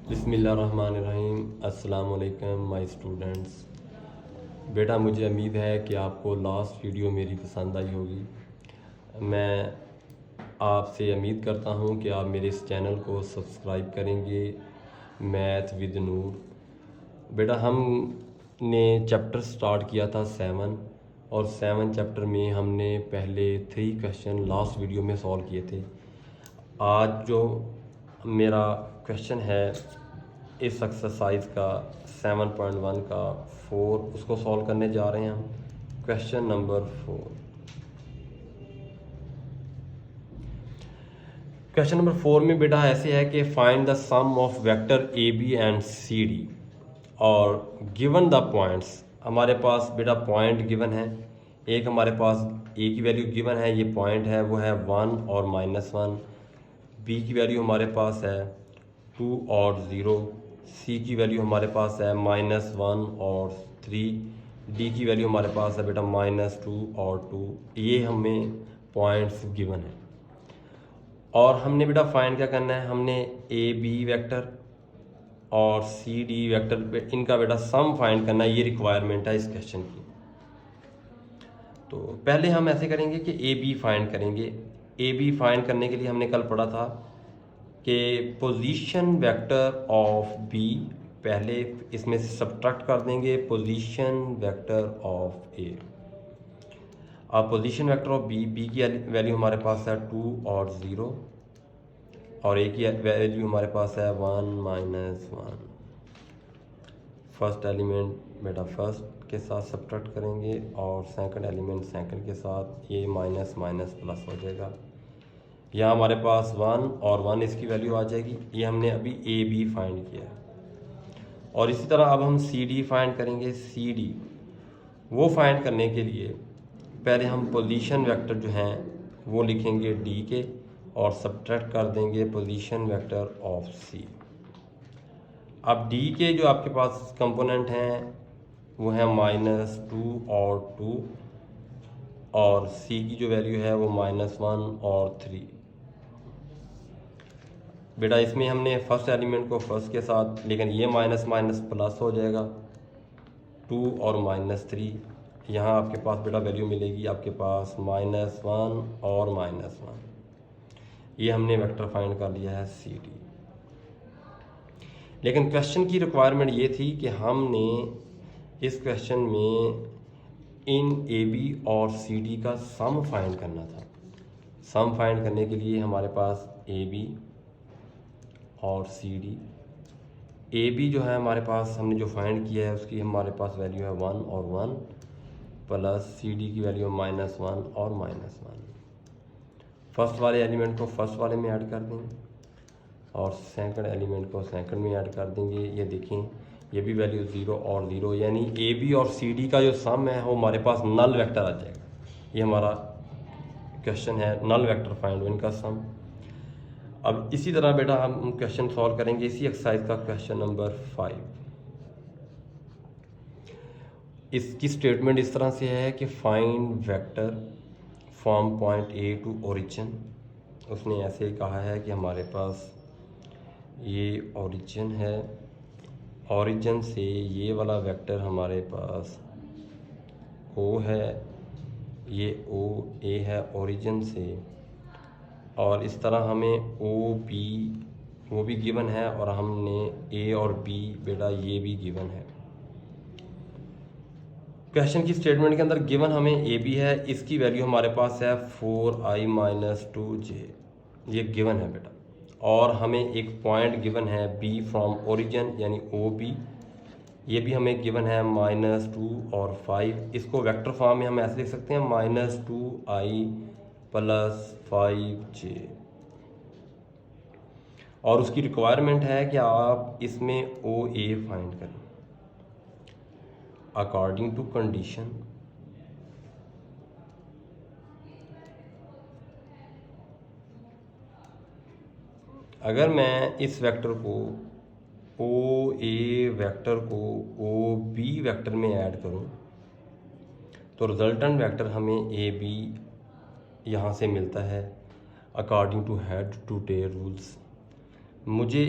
बिस्मिल्लाहिर्रहमानिर्रहीम। अस्सलाम वालेकुम माय स्टूडेंट्स। बेटा, मुझे उम्मीद है कि आपको लास्ट वीडियो मेरी पसंद आई होगी। मैं आपसे उम्मीद करता हूं कि आप मेरे इस चैनल को सब्सक्राइब करेंगे, मैथ विद नूर। बेटा, हमने चैप्टर स्टार्ट किया था 7 और 7 चैप्टर में हमने पहले 3 क्वेश्चन लास्ट वीडियो में सॉल्व किए थे। आज जो मेरा क्वेश्चन है इस एक्सरसाइज का 7.1 का 4, उसको सॉल्व करने जा रहे हैं हम। Question number 4। क्वेश्चन नंबर 4 में बेटा ऐसे है कि find the sum of vector A B and C D और गिवन द पॉइंट्स। हमारे पास बेटा पॉइंट गिवन है। एक हमारे पास ए की वैल्यू गिवन है, ये पॉइंट है, वो है 1 और -1। बी की वैल्यू हमारे पास है 2 और 0। सी की वैल्यू हमारे पास है -1 और 3। डी की वैल्यू हमारे पास है बेटा -2 और 2। ये हमें पॉइंट्स गिवन है और हमने बेटा फाइंड क्या करना है, हमने ए बी वेक्टर और सी डी वेक्टर पे इनका बेटा सम फाइंड करना है। ये रिक्वायरमेंट है इस क्वेश्चन की। तो पहले हम ऐसे करेंगे कि ए बी फाइंड करेंगे। ए बी फाइंड करने के लिए हमने कल पढ़ा था कि पोजीशन वेक्टर ऑफ बी, पहले इसमें से सब्ट्रैक्ट कर देंगे पोजीशन वेक्टर ऑफ ए। अब position vector of B, B की वैल्यू हमारे पास है 2 और 0 और ए की वैल्यू हमारे पास है 1 -1। फर्स्ट एलिमेंट बेटा फर्स्ट के साथ सब्ट्रैक्ट करेंगे और सेकंड एलिमेंट सेकंड के साथ, ये माइनस माइनस प्लस हो जाएगा। यहाँ हमारे पास 1 और 1 इसकी वैल्यू आ जाएगी। ये हमने अभी ए बी फाइंड किया है और इसी तरह अब हम सी डी फाइंड करेंगे। सी डी वो फाइंड करने के लिए पहले हम पोजीशन वेक्टर जो हैं वो लिखेंगे डी के और सब्ट्रैक्ट कर देंगे पोजीशन वेक्टर ऑफ सी। अब डी के जो आपके पास कंपोनेंट हैं वो है -2 और 2 और सी की जो वैल्यू है वो -1 और 3। बेटा इसमें हमने फर्स्ट एलिमेंट को फर्स्ट के साथ, लेकिन ये माइनस माइनस प्लस हो जाएगा 2 और -3। यहाँ आपके पास बेटा वैल्यू मिलेगी आपके पास -1 और -1। ये हमने वेक्टर फाइंड कर लिया है सी डी। लेकिन क्वेश्चन की रिक्वायरमेंट ये थी कि हमने इस क्वेश्चन में इन ए बी और सी डी का सम फाइंड करना था। सम फाइंड करने के लिए हमारे पास ए बी और सी डी, ए बी जो है हमारे पास हमने जो फाइंड किया है उसकी हमारे पास वैल्यू है 1 और 1 प्लस सी डी की वैल्यू -1 और -1। फर्स्ट वाले एलिमेंट को फर्स्ट वाले में ऐड कर देंगे और सेकंड एलिमेंट को सेकंड में ऐड कर देंगे। ये देखें, ये भी वैल्यू 0 और 0, यानी ए बी और सी डी का जो सम है वो हमारे पास नल वेक्टर आ जाएगा। ये हमारा क्वेश्चन है, नल वेक्टर फाइंड इनका सम। अब इसी तरह बेटा हम क्वेश्चन सॉल्व करेंगे इसी एक्सरसाइज का क्वेश्चन नंबर 5। इसकी स्टेटमेंट इस तरह से है कि find vector from point A to origin. उसने ऐसे कहा है कि हमारे पास ये ओरिजिन है, ओरिजिन से ये वाला वेक्टर हमारे पास ओ है, ये ओ ए है ओरिजिन से, और इस तरह हमें ओ बी वो भी गिवन है और हमने ए और बी बेटा ये भी गिवन है। क्वेश्चन की स्टेटमेंट के अंदर गिवन हमें ए बी है, इसकी वैल्यू हमारे पास है 4i-2j, ये गिवन है बेटा। और हमें एक पॉइंट गिवन है बी फ्रॉम ओरिजिन यानी ओ बी, ये भी हमें गिवन है -2 और 5। इसको वेक्टर फॉर्म में हम ऐसे लिख सकते हैं -2i + 5j। और उसकी रिक्वायरमेंट है कि आप इसमें ओ ए फाइंड करें अकॉर्डिंग टू कंडीशन। अगर मैं इस वेक्टर को ओ ए वेक्टर को ओ बी वेक्टर में ऐड करूं तो रिजल्टेंट वेक्टर हमें ए बी यहाँ से मिलता है according to head to tail rules. मुझे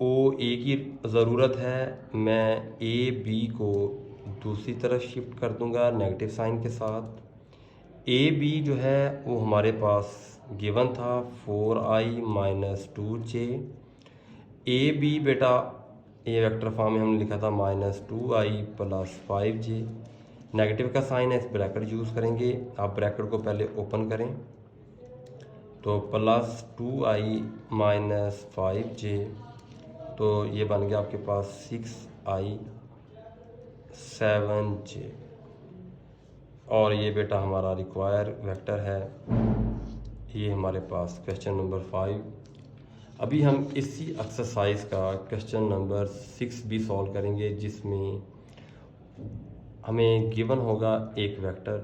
ओ ए की ज़रूरत है, मैं ए बी को दूसरी तरफ शिफ्ट कर दूंगा नेगेटिव साइन के साथ। ए बी जो है वो हमारे पास गिवन था 4i minus 2j। A B बेटा ये वेक्टर फॉर्म में हमने लिखा था -2i प्लस 5j। नेगेटिव का साइन है, इस ब्रैकेट यूज़ करेंगे। आप ब्रैकेट को पहले ओपन करें तो +2i माइनस 5j, तो ये बन गया आपके पास 6i 7j। और ये बेटा हमारा रिक्वायर वेक्टर है। ये हमारे पास क्वेश्चन नंबर 5। अभी हम इसी एक्सरसाइज का क्वेश्चन नंबर 6 भी सॉल्व करेंगे, जिसमें हमें गिवन होगा एक वेक्टर।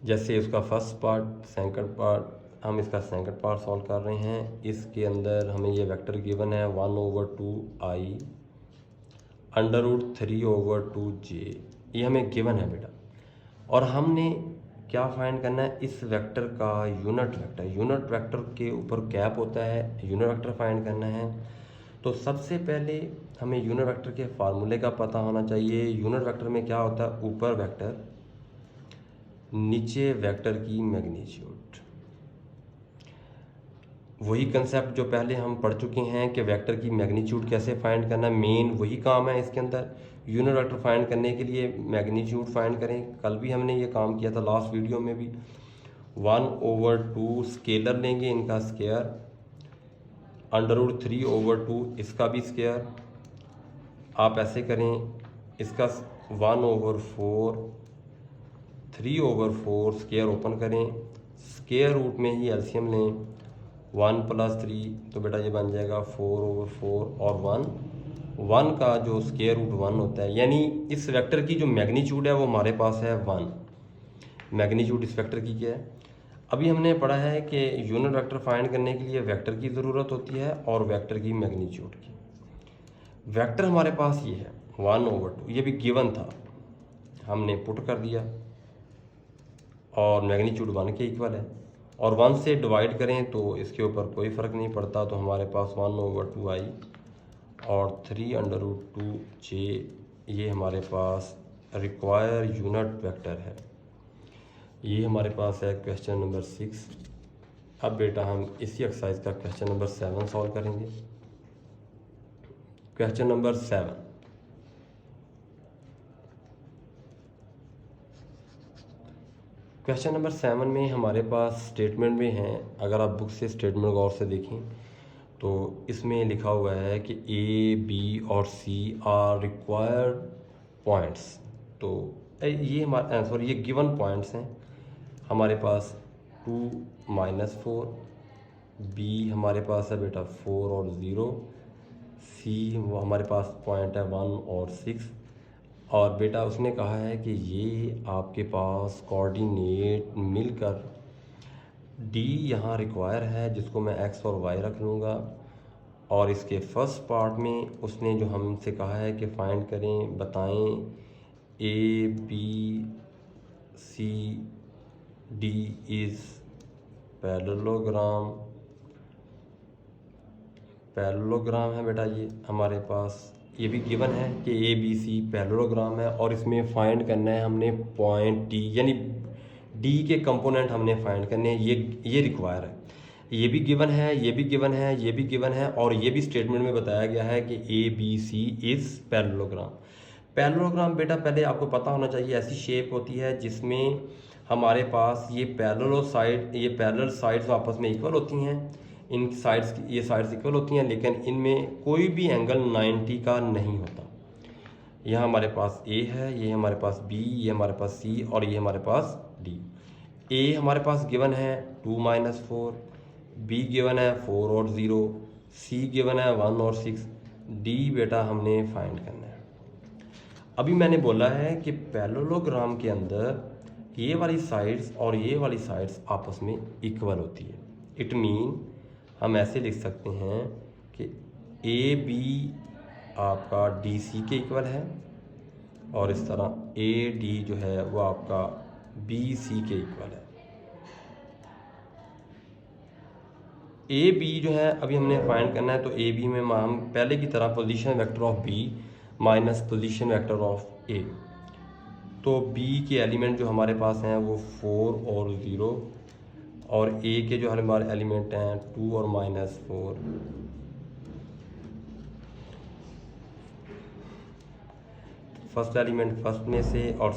जैसे उसका फर्स्ट पार्ट, सेकंड पार्ट, हम इसका सेकंड पार्ट सॉल्व कर रहे हैं। इसके अंदर हमें ये वेक्टर गिवन है 1/2i √3/2j। ये हमें गिवन है बेटा। और हमने क्या फाइंड करना है, इस वेक्टर का यूनिट वेक्टर। यूनिट वेक्टर के ऊपर कैप होता है, यूनिट वेक्टर फाइंड करना है। तो सबसे पहले हमें यूनिट वेक्टर के फार्मूले का पता होना चाहिए। यूनिट वेक्टर में क्या होता है, ऊपर वेक्टर नीचे वेक्टर की मैग्नीट्यूड। वही कंसेप्ट जो पहले हम पढ़ चुके हैं कि वेक्टर की मैग्नीट्यूड कैसे फाइंड करना, मेन वही काम है इसके अंदर। यूनिट वेक्टर फाइंड करने के लिए मैग्नीट्यूड फाइंड करें। कल भी हमने ये काम किया था, लास्ट वीडियो में भी। 1/2 स्केलर लेंगे, इनका स्केयर, √3/2 इसका भी स्केयर। आप ऐसे करें, इसका 1/4 3/4 स्केयर ओपन करें, स्केयर रूट में ही एलसीएम लें। 1 + 3 तो बेटा ये बन जाएगा 4/4 और 1 का जो स्केयर रूट 1 होता है, यानी इस वेक्टर की जो मैग्नीट्यूड है वो हमारे पास है 1। मैग्नीट्यूड इस वेक्टर की क्या है। अभी हमने पढ़ा है कि यूनिट वेक्टर फाइंड करने के लिए वेक्टर की ज़रूरत होती है और वेक्टर की मैग्नीट्यूड की। वेक्टर हमारे पास ये है 1/2, ये भी गिवन था, हमने पुट कर दिया और मैग्नीट्यूड 1 के इक्वल है। और 1 से डिवाइड करें तो इसके ऊपर कोई फ़र्क नहीं पड़ता, तो हमारे पास 1/2i और 3√2j ये हमारे पास रिक्वायर यूनिट वेक्टर है। ये हमारे पास है क्वेश्चन नंबर 6। अब बेटा हम इसी एक्सरसाइज का क्वेश्चन नंबर 7 सॉल्व करेंगे। क्वेश्चन नंबर 7, क्वेश्चन नंबर 7 में हमारे पास स्टेटमेंट में हैं। अगर आप बुक से स्टेटमेंट गौर से देखें तो इसमें लिखा हुआ है कि ए बी और सी आर रिक्वायर्ड पॉइंट्स। तो ये हमारे सॉरी ये गिवन पॉइंट्स हैं हमारे पास। 2 - 4, बी हमारे पास है बेटा 4 और 0, सी वो हमारे पास पॉइंट है 1 और 6। और बेटा उसने कहा है कि ये आपके पास कोऑर्डिनेट मिलकर डी यहाँ रिक्वायर है, जिसको मैं एक्स और वाई रख लूँगा। और इसके फर्स्ट पार्ट में उसने जो हमसे कहा है कि फाइंड करें, बताएं A B C D is parallelogram. Parallelogram है बेटा ये हमारे पास, ये भी गिवन है कि ए बी सी पैरेललोग्राम है। और इसमें फाइंड करना है हमने पॉइंट डी, यानी डी के कंपोनेंट हमने फाइंड करने हैं। ये रिक्वायर है। ये भी गिवन है, ये भी गिवन है, ये भी गिवन है, और ये भी स्टेटमेंट में बताया गया है कि A B C is parallelogram. Parallelogram बेटा पहले आपको पता होना चाहिए, ऐसी शेप होती है जिसमें हमारे पास ये पैरेलल साइड्स आपस में इक्वल होती हैं। इन साइड्स ये साइड्स इक्वल होती हैं, लेकिन इनमें कोई भी एंगल 90 का नहीं होता। यहाँ हमारे पास ए है, ये हमारे पास बी, ये हमारे पास सी और ये हमारे पास डी। ए हमारे पास गिवन है 2 - 4, बी गिवन है 4 और 0, सी गिवन है 1 और 6, डी बेटा हमने फाइंड करना है। अभी मैंने बोला है कि पैरेललोग्राम के अंदर ये वाली साइड्स और ये वाली साइड्स आपस में इक्वल होती है। इट मीन हम ऐसे लिख सकते हैं कि ए बी आपका डी सी के इक्वल है, और इस तरह ए डी जो है वो आपका बी सी के इक्वल है। ए बी जो है अभी हमने फाइंड करना है, तो ए बी में हम पहले की तरह position vector of B minus position vector of A. तो बी के एलिमेंट जो हमारे पास हैं वो 4 और 0, और ए के जो हमारे एलिमेंट हैं 2 और -4। फर्स्ट एलिमेंट फर्स्ट में से और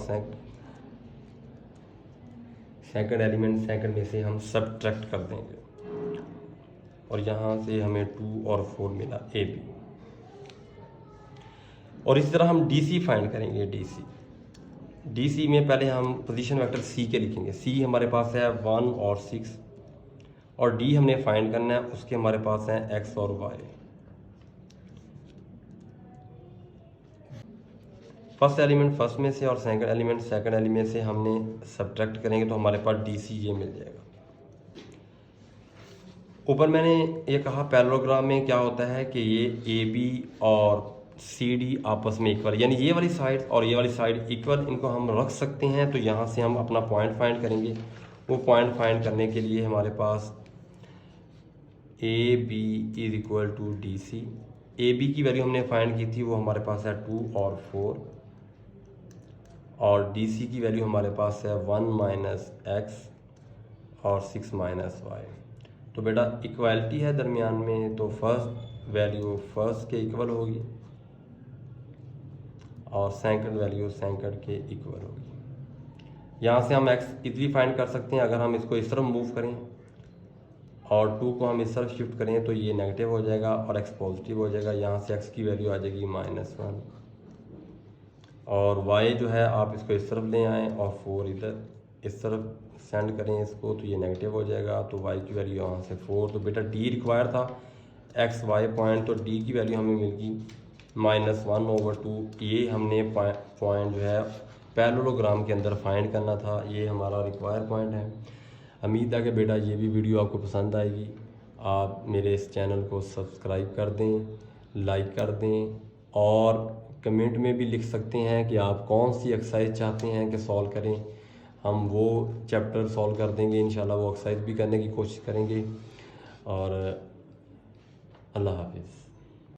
सेकंड एलिमेंट सेकंड में से हम सब्ट्रैक्ट कर देंगे, और यहाँ से हमें 2 और 4 मिला ए बी। और इसी तरह हम डी सी फाइंड करेंगे। डी सी में पहले हम पोजीशन वेक्टर सी के लिखेंगे। सी हमारे पास है 1 और 6, और डी हमने फाइंड करना है, उसके हमारे पास हैं एक्स और वाई। फर्स्ट एलिमेंट फर्स्ट में से और सेकंड एलिमेंट सेकंड एलिमेंट से हमने सब्ट्रैक्ट करेंगे, तो हमारे पास डी सी ये मिल जाएगा। ऊपर मैंने ये कहा पैरेललोग्राम में क्या होता है कि ये ए बी और सी डी आपस में इक्वल, यानी ये वाली साइड और ये वाली साइड इक्वल, इनको हम रख सकते हैं। तो यहाँ से हम अपना पॉइंट फाइंड करेंगे। वो पॉइंट फाइंड करने के लिए हमारे पास A B is equal to D C. A B की वैल्यू हमने फाइंड की थी, वो हमारे पास है 2 और 4, और डी सी की वैल्यू हमारे पास है 1 माइनस एक्स और 6 माइनस वाई। तो बेटा इक्वालिटी है दरमियान में, तो फर्स्ट वैल्यू फर्स्ट के इक्वल होगी और सेकंड वैल्यू सेकंड के इक्वल होगी। यहाँ से हम एक्स इजीली फाइंड कर सकते हैं। अगर हम इसको इस तरफ मूव करें और 2 को हम इस तरफ शिफ्ट करें तो ये नेगेटिव हो जाएगा और एक्स पॉजिटिव हो जाएगा। यहाँ से एक्स की वैल्यू आ जाएगी -1, और वाई जो है आप इसको इस तरफ ले आएँ और 4 इधर इस तरफ सेंड करें इसको, तो ये नेगेटिव हो जाएगा। तो वाई की वैल्यू यहाँ से 4। तो बेटा डी रिक्वायर था एक्स वाई पॉइंट, तो डी की वैल्यू हमें मिल गई -1/2। ये हमने पॉइंट जो है पैरेललोग्राम के अंदर फाइंड करना था, ये हमारा रिक्वायर पॉइंट है। उम्मीद है कि बेटा ये भी वीडियो आपको पसंद आएगी। आप मेरे इस चैनल को सब्सक्राइब कर दें, लाइक कर दें, और कमेंट में भी लिख सकते हैं कि आप कौन सी एक्सरसाइज चाहते हैं कि सॉल्व करें। हम वो चैप्टर सॉल्व कर देंगे इंशाल्लाह, वो एक्सरसाइज भी करने की कोशिश करेंगे। और अल्लाह हाफिज़।